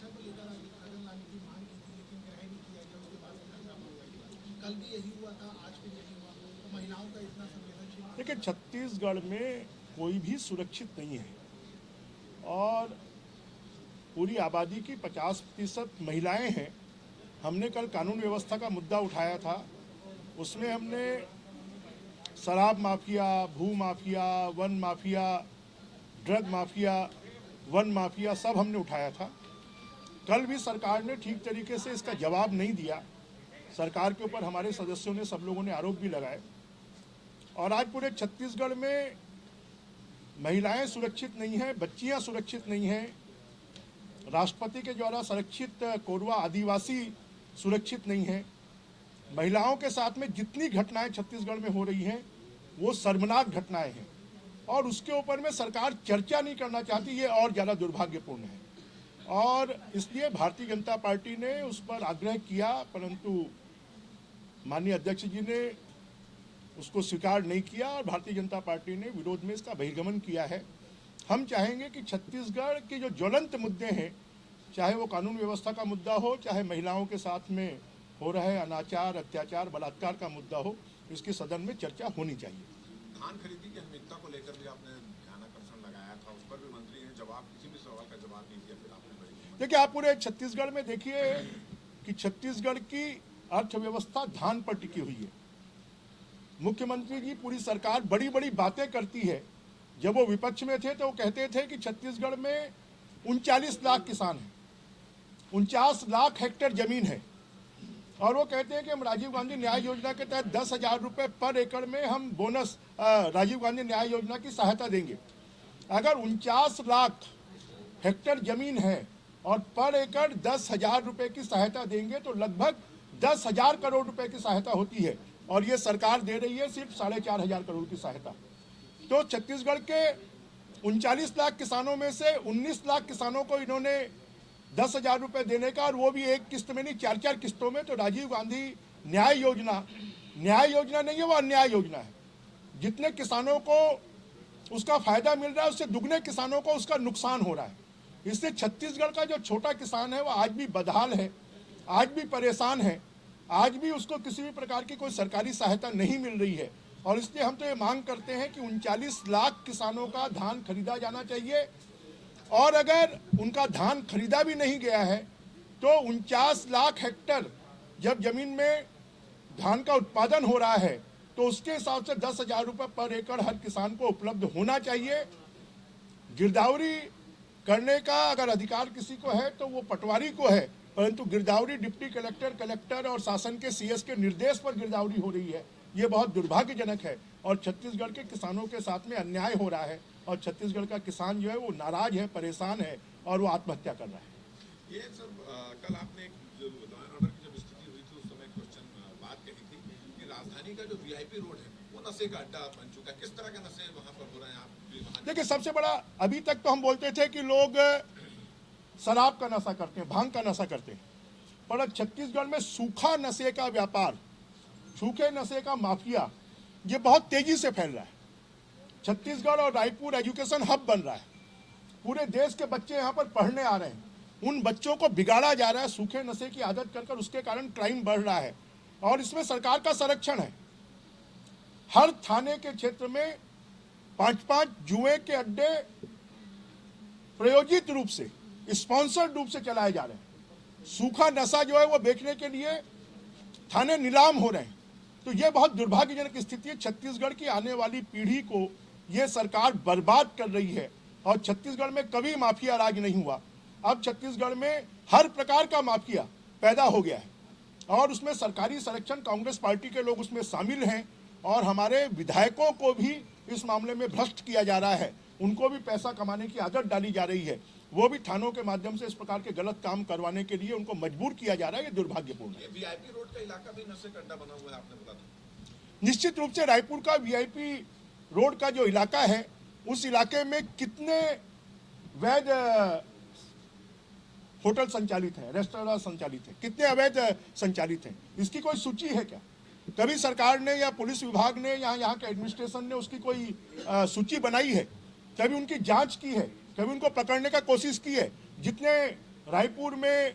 सुरक्षा को लेकर कदम लाने की मांग की थी, लेकिन ग्रहण नहीं किया गया। उसके बाद हंगामा हुआ। कल भी यही हुआ था, आज भी यही हुआ। तो महिलाओं का इतना संवेदनशील। देखिए, छत्तीसगढ़ में कोई भी सुरक्षित नहीं है और पूरी आबादी की 50% महिलाएं हैं। हमने कल कानून व्यवस्था का मुद्दा उठाया था, उसमें हमने शराब माफिया, भू mafia, one mafia, drug mafia, one mafia सब हमने उठाया था। कल भी सरकार ने ठीक तरीके से इसका जवाब नहीं दिया। सरकार के ऊपर हमारे सदस्यों ने, सब लोगों ने आरोप भी लगाए और आज पूरे छत्तीसगढ़ में महिलाएं सुरक्षित नहीं हैं, बच्चियां सुरक्षित नहीं हैं। राष्ट्रपति के द्वारा संरक्षित कोरवा आदिवासी सुरक्षित नहीं है। महिलाओं के साथ में जितनी घटनाएं छत्तीसगढ़ में हो रही हैं वो शर्मनाक घटनाएं हैं और उसके ऊपर में सरकार चर्चा नहीं करना चाहती, ये और ज़्यादा दुर्भाग्यपूर्ण है। और इसलिए भारतीय जनता पार्टी ने उस पर आग्रह किया, परंतु माननीय अध्यक्ष जी ने उसको स्वीकार नहीं किया और भारतीय जनता पार्टी ने विरोध में इसका बहिर्गमन किया है। हम चाहेंगे कि छत्तीसगढ़ के जो ज्वलंत मुद्दे हैं, चाहे वो कानून व्यवस्था का मुद्दा हो, चाहे महिलाओं के साथ में हो रहे अनाचार, अत्याचार, बलात्कार का मुद्दा हो, इसकी सदन में चर्चा होनी चाहिए। धान खरीदी की अहमियता को लेकर भी आपने ध्यानाकर्षण लगाया था, उस पर भी मंत्री ने किसी भी सवाल का जवाब नहीं दिया। फिर आपने देखिए, आप पूरे छत्तीसगढ़ में देखिए कि छत्तीसगढ़ की अर्थव्यवस्था धान पर टिकी हुई है। मुख्यमंत्री जी, पूरी सरकार बड़ी बड़ी बातें करती है। जब वो विपक्ष में थे तो वो कहते थे कि छत्तीसगढ़ में 39 लाख किसान हैं, 49 लाख हेक्टेयर जमीन है और वो कहते हैं कि हम राजीव गांधी न्याय योजना के तहत 10,000 रुपये पर एकड़ में हम बोनस राजीव गांधी न्याय योजना की सहायता देंगे। अगर 49 लाख हेक्टेयर जमीन है और पर एकड़ 10,000 रुपये की सहायता देंगे तो लगभग 10,000 करोड़ रुपए की सहायता होती है और ये सरकार दे रही है सिर्फ 4,500 करोड़ की सहायता। तो छत्तीसगढ़ के 39 लाख किसानों में से 19 लाख किसानों को इन्होंने 10,000 रुपये देने का, और वो भी एक किस्त में नहीं, 4-4 किस्तों में। तो राजीव गांधी न्याय योजना नहीं है, वो अन्याय योजना है। जितने किसानों को उसका फायदा मिल रहा है उससे दुगने किसानों को उसका नुकसान हो रहा है। इससे छत्तीसगढ़ का जो छोटा किसान है वो आज भी बदहाल है, आज भी परेशान है, आज भी उसको किसी भी प्रकार की कोई सरकारी सहायता नहीं मिल रही है। और इसलिए हम तो ये मांग करते हैं कि 39 लाख किसानों का धान खरीदा जाना चाहिए और अगर उनका धान खरीदा भी नहीं गया है तो 49 लाख हेक्टेयर जब जमीन में धान का उत्पादन हो रहा है तो उसके हिसाब से 10,000 रुपये पर एकड़ हर किसान को उपलब्ध होना चाहिए। गिरदावरी करने का अगर अधिकार किसी को है तो वो पटवारी को है, परंतु गिरदावरी डिप्टी कलेक्टर और शासन के सीएस के निर्देश पर गिरदावरी हो रही है। ये बहुत दुर्भाग्यजनक है और छत्तीसगढ़ के किसानों के साथ में अन्याय हो रहा है और छत्तीसगढ़ का किसान जो है वो नाराज है, परेशान है और वो आत्महत्या कर रहा है। ये सर कल आपने एक जो ऑर्डर की जब स्थिति हुई थी उस समय क्वेश्चन बात कही थी कि राजधानी का जो वीआईपी रोड है वो नशे का अड्डा बन चुका है। किस तरह के नशे वहाँ पर हो रहे हैं? आप देखिए, सबसे बड़ा अभी तक तो हम बोलते थे कि लोग शराब का नशा करते हैं, भांग का नशा करते हैं, पर अब छत्तीसगढ़ में सूखा नशे का व्यापार, सूखे नशे का माफिया ये बहुत तेजी से फैल रहा है। छत्तीसगढ़ और रायपुर एजुकेशन हब बन रहा है। पूरे देश के बच्चे यहाँ पर पढ़ने आ रहे हैं, उन बच्चों को बिगाड़ा जा रहा है सूखे नशे की आदत कर कर। उसके कारण क्राइम बढ़ रहा है और इसमें सरकार का संरक्षण है। हर थाने के क्षेत्र में 5-5 जुए के अड्डे प्रायोजित रूप से, स्पॉन्सर्ड रूप से चलाए जा रहे हैं। सूखा नशा जो है वो बेचने के लिए थाने नीलाम हो रहे हैं। तो ये बहुत दुर्भाग्यजनक स्थिति है। छत्तीसगढ़ की आने वाली पीढ़ी को ये सरकार बर्बाद कर रही है और छत्तीसगढ़ में कभी माफिया राज नहीं हुआ। अब छत्तीसगढ़ में हर प्रकार का माफिया पैदा हो गया है और उसमें सरकारी संरक्षण, कांग्रेस पार्टी के लोग उसमें शामिल हैं और हमारे विधायकों को भी इस मामले में भ्रष्ट किया जा रहा है। उनको भी पैसा कमाने की आदत डाली जा रही है, वो भी थानों के माध्यम से इस प्रकार के गलत काम करवाने के लिए उनको मजबूर किया जा रहा है। ये दुर्भाग्यपूर्ण है। वीआईपी रोड का इलाका भी नशे का अड्डा बना हुआ है, आपने बताया। निश्चित रूप से रायपुर का वीआईपी रोड का जो इलाका है उस इलाके में कितने वैध होटल संचालित हैं, रेस्टोरेंट संचालित हैं, कितने अवैध संचालित हैं, इसकी कोई सूची है क्या? कभी सरकार ने या पुलिस विभाग ने या यहाँ के एडमिनिस्ट्रेशन ने उसकी कोई सूची बनाई है? कभी उनकी जांच की है? कभी उनको पकड़ने का कोशिश की है? जितने रायपुर में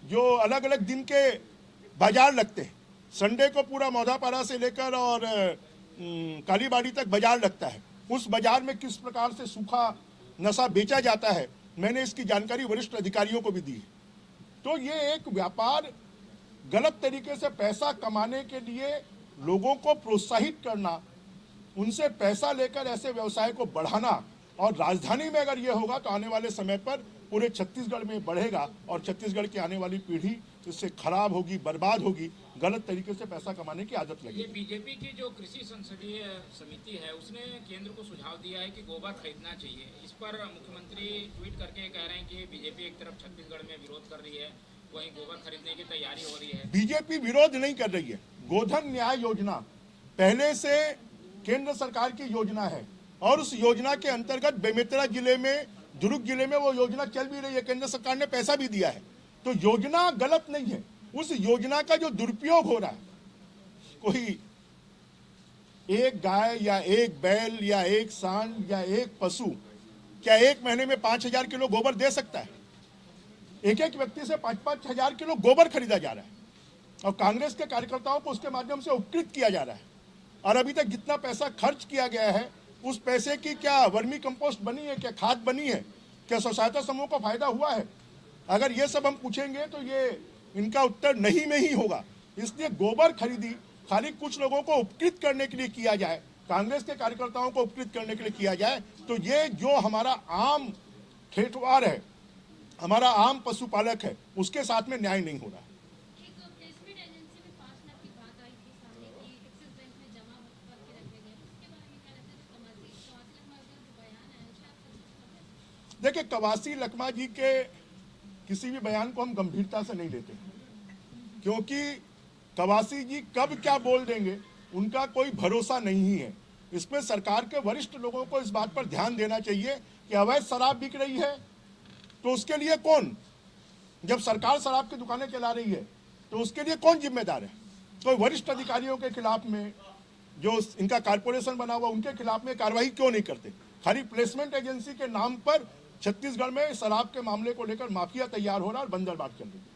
जो अलग अलग दिन के बाजार लगते हैं, संडे को पूरा मौधापारा से लेकर और कालीबाड़ी तक बाजार लगता है, उस बाजार में किस प्रकार से सूखा नशा बेचा जाता है, मैंने इसकी जानकारी वरिष्ठ अधिकारियों को भी दी है। तो ये एक व्यापार, गलत तरीके से पैसा कमाने के लिए लोगों को प्रोत्साहित करना, उनसे पैसा लेकर ऐसे व्यवसाय को बढ़ाना, और राजधानी में अगर ये होगा तो आने वाले समय पर पूरे छत्तीसगढ़ में बढ़ेगा और छत्तीसगढ़ की आने वाली पीढ़ी इससे खराब होगी, बर्बाद होगी, गलत तरीके से पैसा कमाने की आदत लगेगी। ये बीजेपी की जो कृषि संसदीय समिति है उसने केंद्र को सुझाव दिया है कि गोबर खरीदना चाहिए। इस पर मुख्यमंत्री ट्वीट करके कह रहे हैं कि बीजेपी एक तरफ छत्तीसगढ़ में विरोध कर रही है, वहीं गोबर खरीदने की तैयारी हो रही है। बीजेपी विरोध नहीं कर रही है। गोधन न्याय योजना पहले से केंद्र सरकार की योजना है और उस योजना के अंतर्गत बेमेतरा जिले में, दुर्ग जिले में वो योजना चल भी रही है, केंद्र सरकार ने पैसा भी दिया है। तो योजना गलत नहीं है, उस योजना का जो दुरुपयोग हो रहा है, कोई एक गाय या एक बैल या एक सांड या एक पशु क्या एक महीने में 5,000 किलो गोबर दे सकता है? एक एक व्यक्ति से 5-5 हजार किलो गोबर खरीदा जा रहा है और कांग्रेस के कार्यकर्ताओं को उसके माध्यम से उपकृत किया जा रहा है। और अभी तक जितना पैसा खर्च किया गया है, उस पैसे की क्या वर्मी कंपोस्ट बनी है, क्या खाद बनी है, क्या स्व सहायता समूह को फायदा हुआ है? अगर ये सब हम पूछेंगे तो ये इनका उत्तर नहीं में ही होगा। इसलिए गोबर खरीदी खाली कुछ लोगों को उपकृत करने के लिए किया जाए, कांग्रेस के कार्यकर्ताओं को उपकृत करने के लिए किया जाए, तो ये जो हमारा आम खेतवार है, हमारा आम पशुपालक है, उसके साथ में न्याय नहीं हो रहा है। एक प्लेसमेंट एजेंसी में 5 लाख की बात आई थी सामने कि एक्सिस बैंक में जमा करके रखे गए, उसके बारे में क्या लगता है? जो कवासी लखमा का जो बयान है उसे आप समझते हैं? देखिए, कवासी लखमा जी के किसी भी बयान को हम गंभीरता से नहीं लेते, क्योंकि कवासी जी कब क्या बोल देंगे उनका कोई भरोसा नहीं है। इसमें सरकार के वरिष्ठ लोगों को इस बात पर ध्यान देना चाहिए कि अवैध शराब बिक रही है तो उसके लिए कौन, जब सरकार शराब की दुकानें चला रही है तो उसके लिए कौन जिम्मेदार है? कोई वरिष्ठ अधिकारियों के खिलाफ में, जो इनका कारपोरेशन बना हुआ, उनके खिलाफ में कार्रवाई क्यों नहीं करते? खाली प्लेसमेंट एजेंसी के नाम पर छत्तीसगढ़ में शराब के मामले को लेकर माफिया तैयार हो रहा है और बंदरबांट चल रही है।